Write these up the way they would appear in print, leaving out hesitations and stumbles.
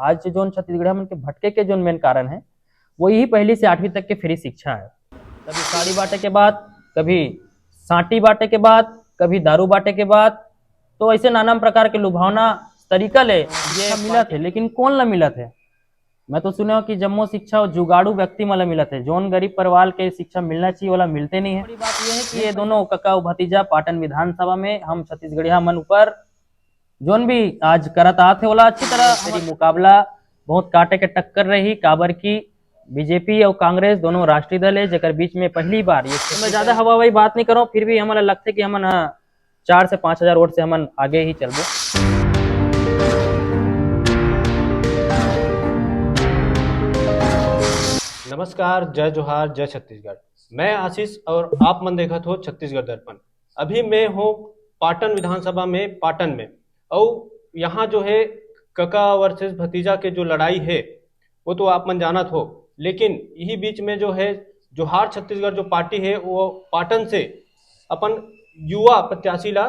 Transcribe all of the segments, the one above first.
आज जो छत्तीसगढ़ में के भटके के जो मेन कारण है वो यही 1 से 8वीं तक के फ्री शिक्षा है। कभी साड़ी बांटे के बाद, कभी साटी बांटे के बाद, कभी दारू बांटे के बाद, तो ऐसे नाना प्रकार के लुभावना तरीका ले ये मिला थे, लेकिन कौन ला मिला थे? मैं तो सुना कि जम्मो शिक्षा जुगाड़ू व्यक्ति मला मिला थे, जोन गरीब परिवार के शिक्षा मिलना चाहिए वाला मिलते नहीं है। बड़ी बात यह है कि ये दोनों कका भतीजा पाटन विधानसभा में हम छत्तीसगढ़िया मन ऊपर जोन भी आज करता थे वाला अच्छी तरह मेरी मुकाबला बहुत काटे के टक्कर रही। काबर की बीजेपी और कांग्रेस दोनों राष्ट्रीय दल है, जेकर बीच में पहली बार ये मैं ज्यादा हवाई बात नहीं करो, फिर भी हमारा लगता है कि हमन 4 से 5 हजार वोट से हमन आगे ही चलबो। नमस्कार, जय जोहार, जय छत्तीसगढ़। मैं आशीष और आप मन देखत हो छत्तीसगढ़ दर्पण। अभी मैं हूँ पाटन विधानसभा में, पाटन में, और यहाँ जो है कका वर्सेस भतीजा के जो लड़ाई है वो तो आप मन जानत हो, लेकिन यही बीच में जो है जोहार छत्तीसगढ़ जो पार्टी है वो पाटन से अपन युवा प्रत्याशी ला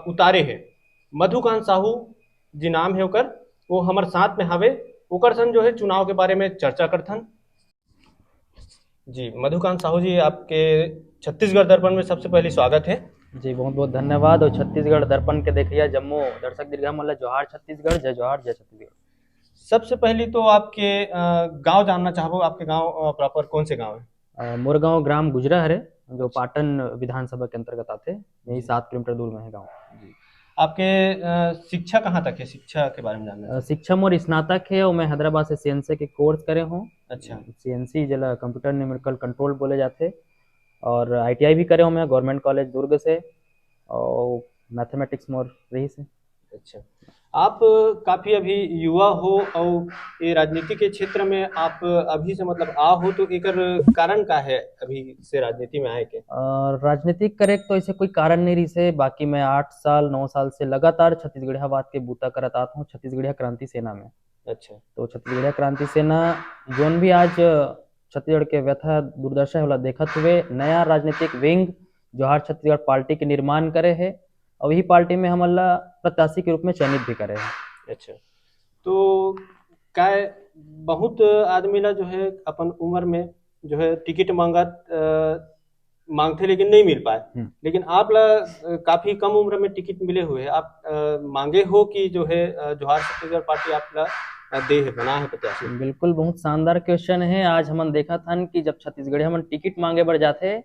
उतारे है। मधुकांत साहू जी नाम है ओकर, वो हमारे साथ में हवे। ओकर सन जो है चुनाव के बारे में चर्चा करथन। जी मधुकांत साहू जी, आपके छत्तीसगढ़ दर्पण में सबसे पहले स्वागत है। जी बहुत बहुत धन्यवाद। और छत्तीसगढ़ दर्पण के देखिए जम्मो दर्शक दीर्घा मतलब जोहार छत्तीसगढ़, जय जोहार, जय छत्तीसगढ़। सबसे पहले तो आपके गांव जानना चाहूँ, आपके गांव प्रॉपर कौन से गांव है? मोरगांव ग्राम गुजरा हरे, जो पाटन विधानसभा के अंतर्गत आते, यही 7 किलोमीटर दूर में है गाँव। आपके शिक्षा कहाँ तक है? शिक्षा के बारे में जानना। शिक्षा मोर स्नातक है और मैं हैदराबाद से सीएनसी के कोर्स करे हूँ। अच्छा। सीएनसी जला कंप्यूटर न्यूमेरिकल कंट्रोल बोले जाते, और आईटीआई भी करे हूँ मैं गवर्नमेंट कॉलेज दुर्ग से, और मैथमेटिक्स मोर रही से। अच्छा, आप काफी अभी युवा हो और ये राजनीति के क्षेत्र में आप अभी से मतलब आ हो, तो एकर कारण का है अभी से राजनीति में आए के? राजनीतिक करे तो ऐसे कोई कारण नहीं रही से, बाकी मैं 8 साल 9 साल से लगातार छत्तीसगढ़िया बात के बूता करत आता हूँ छत्तीसगढ़िया क्रांति सेना में। अच्छा। तो छत्तीसगढ़िया क्रांति सेना जोन भी आज छत्तीसगढ़ के व्यथा दुर्दशा होला देखत हुए नया राजनीतिक विंग जोहार छत्तीसगढ़ पार्टी के निर्माण करे है, और यही पार्टी में हमला प्रत्याशी के रूप में चयनित भी करे है। अच्छा, तो क्या बहुत आदमी ला जो है अपन उम्र में जो है टिकट मांगते लेकिन नहीं मिल पाए, लेकिन आप ला काफी कम उम्र में टिकट मिले हुए हैं। आप मांगे हो कि जो है जोहार छत्तीसगढ़ पार्टी आप ला दे है, बना है प्रत्याशी? बिल्कुल, बहुत शानदार क्वेश्चन है। आज हमन देखा था कि जब छत्तीसगढ़ हमन टिकट मांगे बर जाते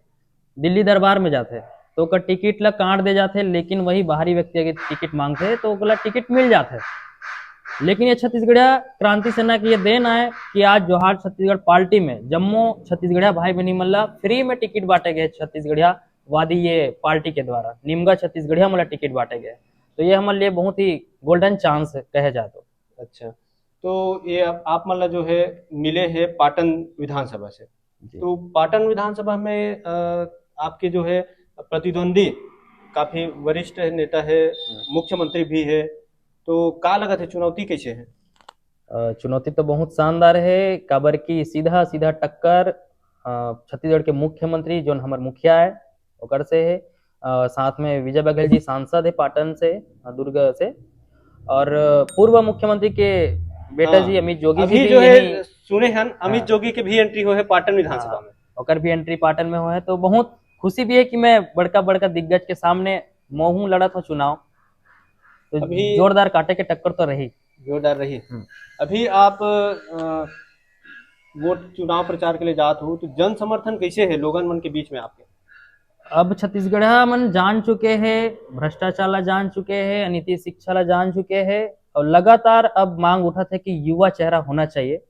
दिल्ली दरबार में जाते तो ओकर टिकट ला काट दे जाते, लेकिन वही बाहरी व्यक्ति अगर टिकट मांगते तो ओकला टिकट मिल जाते। लेकिन ये छत्तीसगढ़िया क्रांति सेना की ये देन है कि आज जोहार छत्तीसगढ़ पार्टी में जम्मो छत्तीसगढ़िया भाई बहनी मल्ला फ्री में टिकट बांटे गए छत्तीसगढ़िया वादी ये पार्टी के द्वारा, निमगा छत्तीसगढ़िया मला टिकट बांटे गए। तो ये हमारे लिए बहुत ही गोल्डन चांस कहे जाए तो। अच्छा, तो ये आप मतलब जो है मिले हैं पाटन विधानसभा से, तो पाटन विधानसभा में आपके जो है प्रतिद्वंदी काफी वरिष्ठ नेता है, मुख्यमंत्री भी है, तो का लगत है चुनौती कैसे है? चुनौती तो बहुत शानदार है, काबर की सीधा सीधा टक्कर छत्तीसगढ़ के मुख्यमंत्री जो हमारे मुखिया है ओकर से है, साथ में विजय बघेल जी सांसद है पाटन से, दुर्ग से, और पूर्व मुख्यमंत्री के बेटा जी अमित जोगी अभी जी जो भी है सुने हैं अमित जोगी के भी एंट्री हो है पाटन विधानसभा में, ओकर भी एंट्री पाटन में हो है। तो बहुत खुशी भी है कि मैं बड़का बड़का दिग्गज के सामने मोहू लड़त हूँ चुनाव, तो अभी जोरदार काटे के टक्कर तो रही, जोरदार रही। अभी आप वोट चुनाव प्रचार के लिए जात हो, तो जन समर्थन कैसे है लोगन मन के बीच में आपके? अब छत्तीसगढ़ मन जान चुके हैं, भ्रष्टाचार ला जान चुके हैं, अनीति शिक्षा ला जान चुके हैं, और लगातार अब मांग उठा था कि युवा चेहरा होना चाहिए,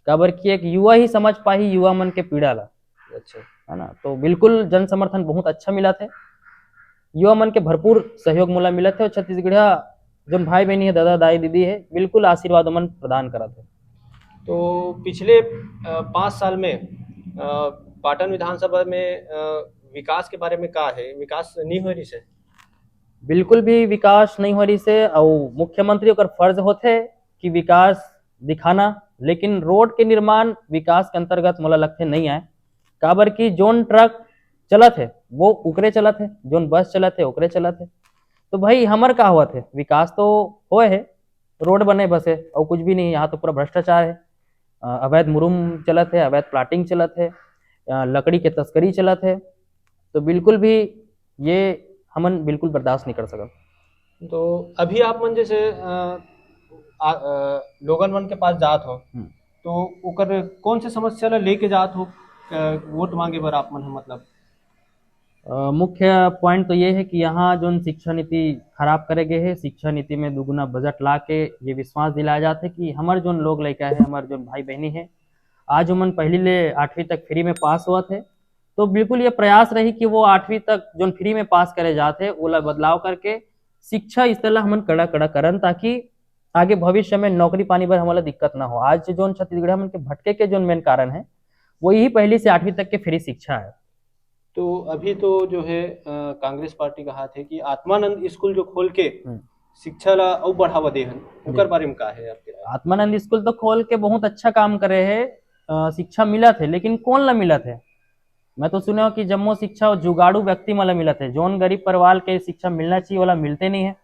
काबर की एक युवा ही समझ पाही युवा मन के पीड़ा ला। अच्छा, है ना, तो बिल्कुल जन समर्थन बहुत अच्छा मिला थे, युवा मन के भरपूर सहयोग मोला मिला थे, और छत्तीसगढ़िया जो भाई बहनी है, दादा दाई दीदी है, बिल्कुल आशीर्वाद मन प्रदान करा थे। तो पिछले 5 साल में पाटन विधानसभा में विकास के बारे में का है? विकास नहीं हो रही से? बिल्कुल भी विकास नहीं हो रही से, और मुख्यमंत्री का फर्ज होते कि विकास दिखाना, लेकिन रोड के निर्माण विकास के अंतर्गत मोला लगते नहीं आए, काबर की जोन ट्रक चलत है वो उकरे चलत है, जोन बस चलत है उकरे चलत है। तो भाई हमर का हुआ थे, विकास तो होए है, रोड बने बसे और कुछ भी नहीं। यहाँ तो पूरा भ्रष्टाचार है। अवैध मुरुम चलत है, अवैध प्लाटिंग चलत है, लकड़ी के तस्करी चलत है। तो बिल्कुल भी ये हमन बिल्कुल बर्दाश्त नहीं कर सकत। तो अभी आप मन जैसे लोगन मन के पास जात हो, तो ओकर कौन से समस्या ला लेके जात हो वोट मांगे बर आप मन ह मतलब? मुख्य पॉइंट तो ये है कि यहाँ जो शिक्षा नीति खराब करे गए है, शिक्षा नीति में दुगुना बजट ला के ये विश्वास दिलाया जाता है कि हमारे जो लोग लड़का है, हमारे जो भाई बहनी है, आज उमन पहली ले 8वीं तक फ्री में पास हुआ थे। तो बिल्कुल ये प्रयास रही कि वो 8वीं तक जो फ्री में पास करे जाते ओला बदलाव करके शिक्षा इस तरह हमन कड़ा कड़ा करन, ताकि आगे भविष्य में नौकरी पाने पर हमारा दिक्कत ना हो। आज जो छत्तीसगढ़ हमन के भटके के जो मेन कारण है वो यही पहली से 8वीं तक के फ्री शिक्षा है। तो अभी तो जो है कांग्रेस पार्टी का हाथ है कि आत्मानंद स्कूल जो खोल के शिक्षा ला और बढ़ावा दे हन, ओकर बारे में का है आपके राय? आत्मानंद स्कूल तो खोल के बहुत अच्छा काम करे है, शिक्षा मिला थे, लेकिन कौन ला मिला थे? मैं तो सुने हो कि जम्मो शिक्षा जुगाड़ू व्यक्ति मला मिला थे। जोन गरीब परिवार के शिक्षा मिलना चाहिए वाला मिलते नहीं है।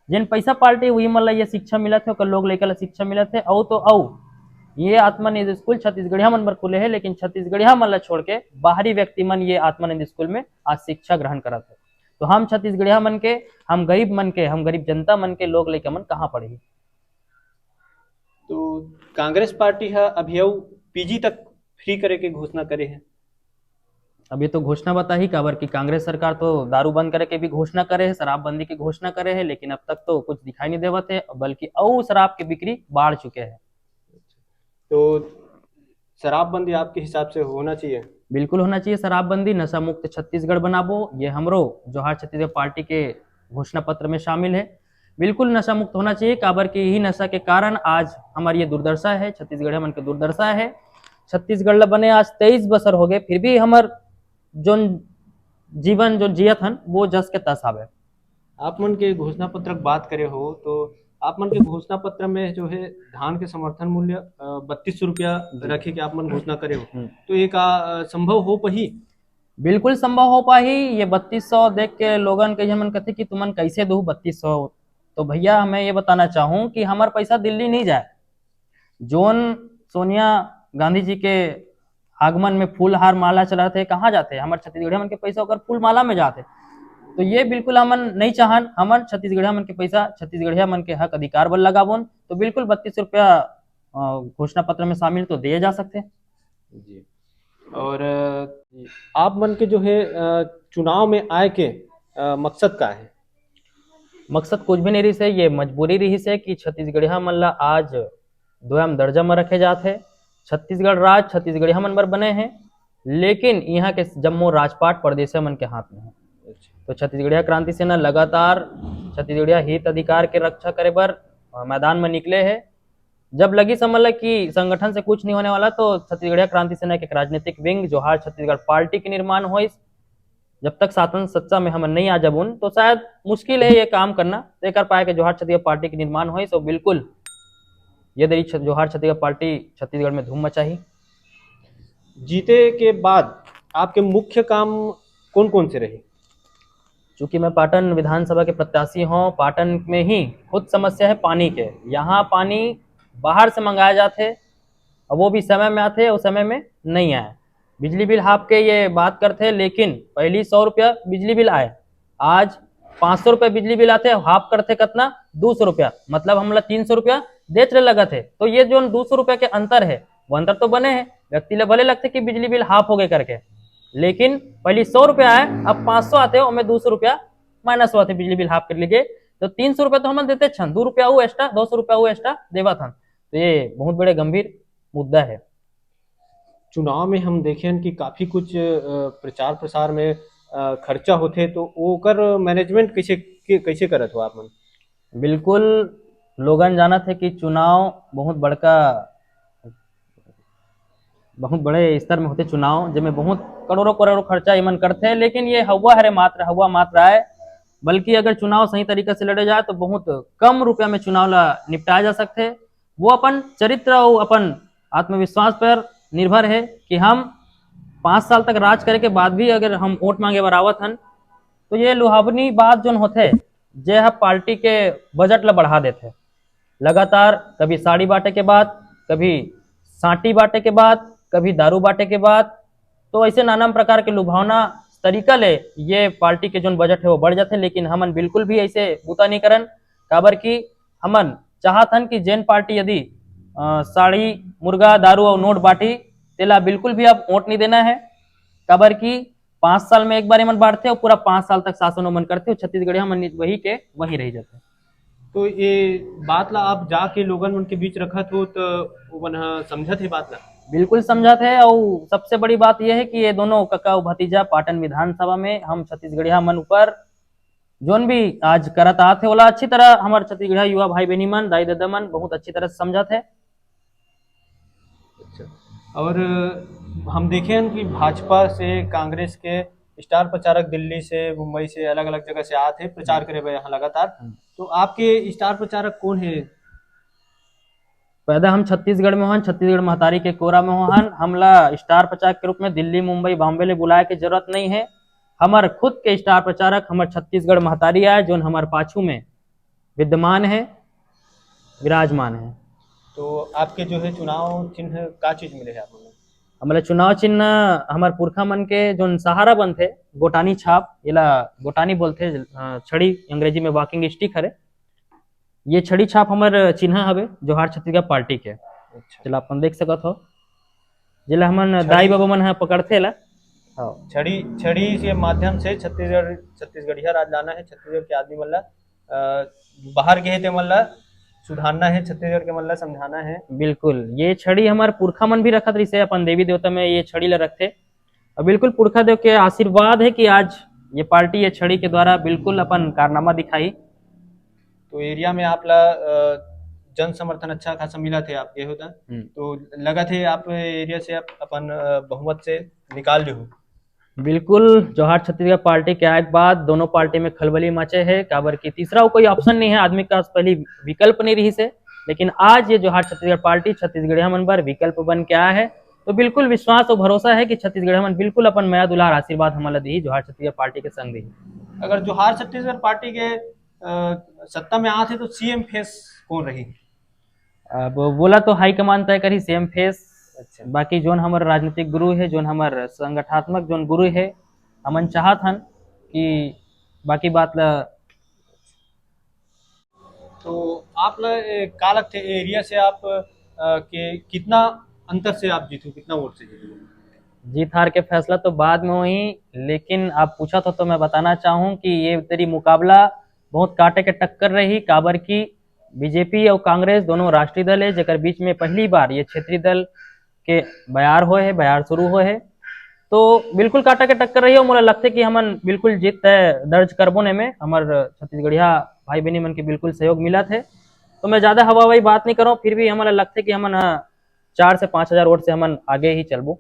जिन पैसा पार्टी वही मतलब ये शिक्षा मिला थे, लोग लेकर शिक्षा मिला थे। औ तो औ ये आत्मानंद स्कूल छत्तीसगढ़िया मन पर खुले है, लेकिन छत्तीसगढ़िया मन ला छोड़ के बाहरी व्यक्ति मन ये आत्मानंद स्कूल में आज शिक्षा ग्रहण करा थे। तो हम छत्तीसगढ़िया मन के, हम गरीब जनता मन के लोग लेकर मन कहाँ पढ़ी? तो कांग्रेस पार्टी है अभी पीजी तक फ्री करे के घोषणा करे है। अभी तो घोषणा बता ही काबर की कांग्रेस सरकार तो दारू बंद करे के भी घोषणा करे है, शराबबंदी की घोषणा करे है, लेकिन अब तक तो कुछ दिखाई नहीं देवत है, बल्कि और शराब की बिक्री बढ़ चुके हैं। तो शराबबंदी आपके हिसाब से होना चाहिए? बिल्कुल होना चाहिए शराबबंदी। नशा मुक्त छत्तीसगढ़ बनाबो, ये हमरो जोहार छत्तीसगढ़ पार्टी के घोषणा पत्र में शामिल है। बिल्कुल नशा मुक्त होना चाहिए, काबर की यही नशा के कारण आज हमारी ये दुर्दशा है, छत्तीसगढ़ मन के दुर्दशा है। छत्तीसगढ़ बने आज 23 बसर हो गए, फिर भी हमार जो जीवन जो जियत हन वो जस के तस आवे। आप मन के घोषणा पत्र की बात करे हो, तो आप मन के घोषणा पत्र में जो है धान के समर्थन मूल्य 3200 रुपया रखे के आप मन घोषणा करे हो, तो ये का संभव हो पाही? बिल्कुल संभव हो पाही। ये 3200 देख के लोगन के मन कहते कि तुमन कैसे दू 3200? तो भैया मैं ये बताना चाहूँ कि हमार पैसा दिल्ली नहीं जाए। जोन सोनिया गांधी जी के आगमन में फूल हार माला चला थे, कहाँ जाते? हमारे छत्तीसगढ़ मन के पैसा होकर फूल माला में जाते। तो ये बिल्कुल हमन नहीं चाहन। हमन छत्तीसगढ़िया मन के पैसा छत्तीसगढ़िया मन के हक अधिकार बल लगाबोन, तो बिल्कुल 3200 रुपया घोषणा पत्र में शामिल तो दिए जा सकते हैं जी। और आप मन के जो है चुनाव में आए के मकसद का है? मकसद कुछ भी नहीं रही से, ये मजबूरी रही से कि छत्तीसगढ़िया मन ला आज दोयम दर्जा में रखे जाते। छत्तीसगढ़ राज छत्तीसगढ़िया मन बर बने हैं, लेकिन यहाँ के जम्मू राजपाट प्रदेश मन के हाथ में है। तो छत्तीसगढ़िया क्रांति सेना लगातार छत्तीसगढ़िया हित अधिकार के रक्षा करे बर मैदान में निकले हैं। जब लगी समझ कि संगठन से कुछ नहीं होने वाला, तो छत्तीसगढ़िया क्रांति सेना के राजनीतिक विंग जोहार छत्तीसगढ़ पार्टी के निर्माण हो। जब तक साधन सच्चा में हम नहीं आ जबुन, तो शायद मुश्किल है ये काम करना। तय कर पाए कि जोहार छत्तीसगढ़ पार्टी के निर्माण हो, तो बिल्कुल ये दरी जोहार छत्तीसगढ़ पार्टी छत्तीसगढ़ में धूम मचाही। जीते के बाद आपके मुख्य काम कौन कौन से रहे? चूंकि मैं पाटन विधानसभा के प्रत्याशी हूँ, पाटन में ही खुद समस्या है पानी के। यहाँ पानी बाहर से मंगाए जाते, और वो भी समय में आते, उस समय में नहीं आए। बिजली बिल हाफ के ये बात करते, लेकिन पहली 100 रुपया बिजली बिल आए, आज 500 रुपया बिजली बिल आते, हाफ करते कितना 200 रुपया, मतलब हम लोग 300 रुपया देते लगा थे। तो ये जो 200 रुपया के अंतर है, वो अंतर तो बने हैं। व्यक्ति ले भले लगते कि बिजली बिल हाफ हो गए करके, लेकिन पहले 100 रुपया आए, अब 500 आते हैं, उनमें 200 रुपया माइनस हुआ थे बिजली बिल हाफ कर लीजिए। तो 300 रुपया तो हम देते छन, 2 रुपया वो एक्स्ट्रा, 200 रुपया वो एक्स्ट्रा देवा था। तो ये बहुत बड़े गंभीर मुद्दा है। चुनाव में हम देखें कि काफी कुछ प्रचार प्रसार में खर्चा होते, तो ओकर मैनेजमेंट कैसे करत हो आप मन? बिल्कुल लोगन जाना थे कि चुनाव बहुत बड़े स्तर में होते चुनाव, जिसमें बहुत करोड़ों करोड़ों खर्चा इमन करते हैं, लेकिन ये हवा मात्र है। बल्कि अगर चुनाव सही तरीके से लड़े जाए तो बहुत कम रुपया में चुनाव ला निपटाया जा सकते हैं। वो अपन चरित्र और अपन आत्मविश्वास पर निर्भर है कि हम 5 साल तक राज करे के बाद भी अगर हम वोट मांगे बरावत हन, तो ये लुहावनी बात जो होते जे पार्टी के बजट ला बढ़ा देते। लगातार कभी साड़ी बांटे के बाद, कभी साटी बांटे के बाद, कभी दारू बांटे के बाद, तो ऐसे नाना प्रकार के लुभावना तरीका ले ये पार्टी के जो बजट है वो बढ़ जाते, लेकिन हमन बिल्कुल भी ऐसे बूता नहीं करन। काबर की हमन चाहत हन कि जैन पार्टी यदि साड़ी मुर्गा दारू और नोट बांटी तेला बिल्कुल भी अब वोट नहीं देना है। काबर की 5 साल में एक बार मन बांटते और पूरा 5 साल तक शासन मन करते, छत्तीसगढ़िया मन वही के वही रह जाते। तो ये बात ला आप जाके लोगन उनके बीच रखत हो तो वो मन ह समझत है बात ला। बिल्कुल समझा थे। और सबसे बड़ी बात यह है कि ये दोनों कका और भतीजा पाटन विधानसभा में हम छत्तीसगढ़िया मन ऊपर जोन भी आज करत आते ओला अच्छी तरह हमारे छत्तीसगढ़िया युवा भाई बहनी मन दाई दादा मन बहुत अच्छी तरह से समझा थे। अच्छा। और हम देखे हैं कि भाजपा से कांग्रेस के स्टार प्रचारक दिल्ली से मुंबई से अलग अलग जगह से आते हैं प्रचार करे हुए यहाँ लगातार। तो आपके स्टार प्रचारक कौन है? पैदा हम छत्तीसगढ़ में हन, छत्तीसगढ़ महतारी के कोरा में हन। हमला स्टार प्रचारक के रूप में दिल्ली मुंबई बॉम्बे ले बुलाए के जरूरत नहीं है। हमार खुद के स्टार प्रचारक हमार छत्तीसगढ़ महतारी आए जो हमारे पाछू में विद्यमान है, विराजमान है। तो आपके जो है चुनाव चिन्ह का चीज मिले है आपको? हमारे चुनाव चिन्ह हमार पुरखा मन के जो सहारा बन थे गोटानी छाप, इला गोटानी बोलते छड़ी अंग्रेजी में वॉकिंग स्टिक हरे। ये छड़ी छाप हमार चिन्ह हवे जोहार छत्तीसगढ़ पार्टी के। अच्छा। चला अपन देख सकत हो जिला हमन दाई बाबा मन ह पकड़थे ला। हाँ छड़ी छड़ी के माध्यम से छत्तीसगढ़िया राज लाना है, छत्तीसगढ़ के आदमी मन ला बाहर गए ते मन ला सुधारना है, छत्तीसगढ़ के मन ला समझाना है। बिल्कुल, ये छड़ी हमारे पुरखा मन भी रखत रही अपन देवी देवता में ये छड़ी ला रखते। और बिल्कुल पुरखा देव के आशीर्वाद है कि आज ये पार्टी ये छड़ी के द्वारा बिल्कुल अपन कारनामा दिखाई। तो एरिया में आप ला जन समर्थन अच्छा खासा मिला थे आपके होता, तो लगा थे आप एरिया से आप अपन बहुमत से निकाल ली हो। बिल्कुल, जोहार छत्तीसगढ़ पार्टी के आए के बाद दोनों पार्टी में खलबली मचे है। काबर की तीसरा कोई ऑप्शन नहीं है, आदमी का पहले विकल्प नहीं रही से, लेकिन आज ये जोहार छत्तीसगढ़ पार्टी छत्तीसगढ़िया मन पर विकल्प बन के आया है। तो बिल्कुल विश्वास और भरोसा है कि छत्तीसगढ़ मन बिल्कुल अपन माया दुलार आशीर्वाद हमारा दी जोहार छत्तीसगढ़ पार्टी के संग दी। अगर जोहार छत्तीसगढ़ पार्टी के सत्ता में आते तो सीएम फेस कौन रही? अब बोला तो हाईकमान तय करी सीएम फेस। अच्छा। बाकी जोन हमारे राजनीतिक गुरु है, जोन हमारे संगठनात्मक जोन गुरु है, हमन चाहत हन कि बाकी बात ला। तो आप का लगते एरिया से आप के कितना अंतर से आप जीतो, कितना वोट से जीतो? जीत हार के फैसला तो बाद में हुई, लेकिन आप पूछा तो मैं बताना चाहूँ कि ये तेरी मुकाबला बहुत काटे के टक्कर रही। काबर की बीजेपी और कांग्रेस दोनों राष्ट्रीय दल है, जेकर बीच में पहली बार ये क्षेत्रीय दल के बयार हुए है, बयार शुरू हुए है। तो बिल्कुल काटा के टक्कर रही है। मोला लगता है कि हमन बिल्कुल जीत दर्ज करबो ने में हमार छत्तीसगढ़िया भाई बहनी मन के बिल्कुल सहयोग मिला थे। तो मैं ज्यादा हवाई बात नहीं करूँ, फिर भी हमारा लगता है कि हमन 4 से 5 हजार वोट से हमन आगे ही चलबो।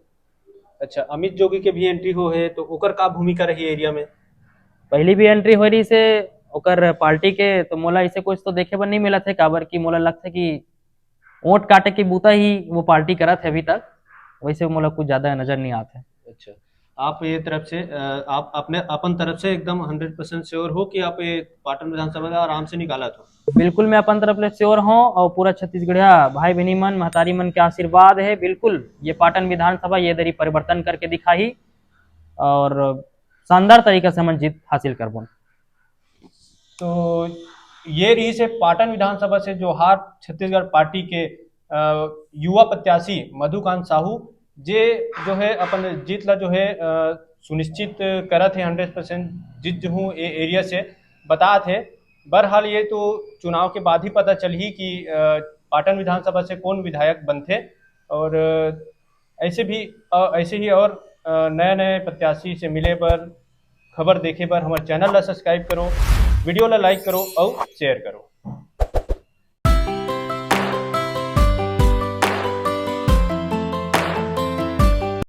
अच्छा, अमित जोगी के भी एंट्री हो है तो ओकर का भूमिका रही एरिया में? पहली भी एंट्री हो रही से ओकर पार्टी के, तो मोला इसे कुछ तो देखे बर नहीं मिला थे। काबर की मोला लगता है कि वोट काटे की बूता ही वो पार्टी करत है अभी तक, वैसे मोला कुछ ज्यादा नजर नहीं आते। अच्छा, आप ये तरफ से आप अपने अपन तरफ से एकदम 100% श्योर हो कि आप ये पाटन विधानसभा का आराम से निकाला तो? बिल्कुल मैं अपन तरफ ले श्योर हूँ और पूरा छत्तीसगढ़िया भाई बहनी मन महतारी मन के आशीर्वाद है। बिल्कुल ये पाटन विधानसभा ये दरी परिवर्तन करके दिखाई और शानदार तरीके से हम जीत हासिल करबो। तो ये रही से पाटन विधानसभा से जोहार छत्तीसगढ़ पार्टी के युवा प्रत्याशी मधुकांत साहू जे जो है अपन जीत ला जो है सुनिश्चित करत है 100% जीत जो हूँ ये एरिया से बता थे। बहरहाल ये तो चुनाव के बाद ही पता चल ही कि पाटन विधानसभा से कौन विधायक बनते। और ऐसे ही और नए नए प्रत्याशी से मिले पर खबर देखे पर हमारे चैनल ला सब्सक्राइब करो, वीडियो ला लाइक करो और शेयर करो।